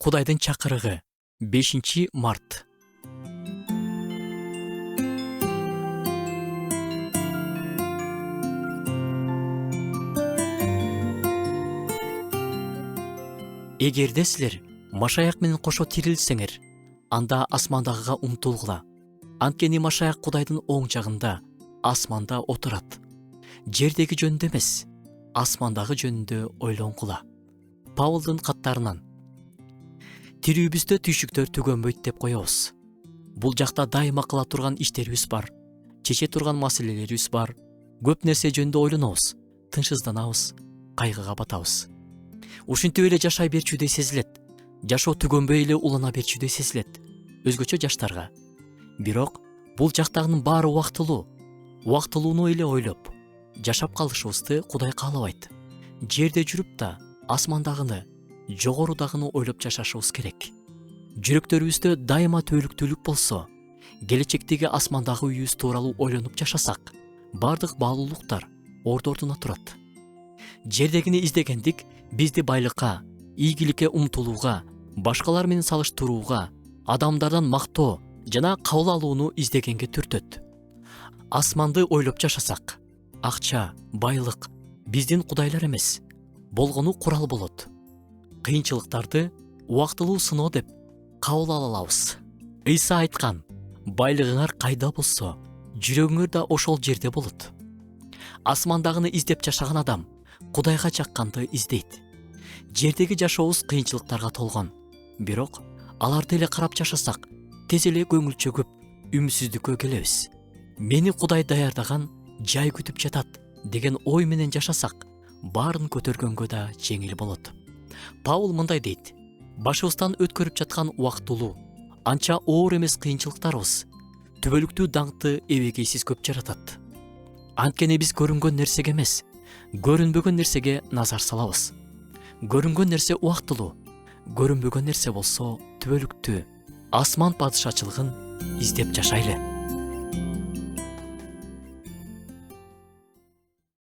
Кудайдын чакырыгы 5-март. Эгерде силер Машаяк менен кошо тирилсеңер, анда асмандагыга умтулгула. Анткени Машаяк Кудайдын оң жагында, асманда отурат. Жердеги жөнүндө эмес, асмандагы жөнүндө ойлонгула. Павлдын каттарынан. Тирүүбүздө түйшүктөр түгөнбөйт деп коебуз. Бул жакта дайыма кыла турган иштерибиз бар, чече турган маселелерибиз бар. Көп нерсе жөнүндө ойлонобуз, тынчсызданабыз, кайгыга батабыз. Ушинтип эле жашай берчүдөй сезилет. Жашоо түгөнбөй эле улана берчүдөй сезилет. Өзгөчө жаштарга. Бирок бул жактагынын баары убактылуу. Убактылууну эле ойлоп, жашап калышыбызды Кудай каалабайт. Жерде жүрүп да асмандагыны, жогорудагыны ойлоп жашашыбыз керек. Жүрөктөрүбүздө дайыма түбөлүктүүлүк болсо, келечектеги асмандагы үйүбүз тууралуу ойлонуп жашасак, бардык баалуулуктар ордуна турат. Жердегини издегендик бизди байлыкка, ийгиликке умтулууга, башкалар менен салыштырууга, адамдардан мактоо жана кабыл алууну издегенге түртөт. Асманды ойлоп жашасак, акча, байлык биздин кудайлар эмес, болгону курал болот. Кыйынчылыктарды убактылуу сыноо деп кабыл ала алабыз. Ыйса айткан: байлыгыңар кайда болсо, жүрөгүңөр да ошол жерде болот. Асмандагыны издеп жашаган адам Кудайга чакканды издейт. Жердеги жашообуз кыйынчылыктарга толгон. Бирок аларды эле карап жашасак, тез эле көңүл чөгүп, үмүтсүздүккө келебиз. Мени Кудай даярдаган жай күтүп жатат деген ой менен жашасак, баарын көтөргөнгө да жеңил болот. Павыл мындай дейт: башыбыздан өткөрүп жаткан убактылуу, анча оор эмес кыйынчылыктарыбыз түбөлүктүү даңкты эбегейсиз көп жаратат. Анткени биз көрүнгөн нерсеге эмес, көрүнбөгөн нерсеге назар салабыз. Көрүнгөн нерсе убактылуу, көрүнбөгөн нерсе болсо түбөлүктүү. Асман падышачылыгын издеп жашайлы.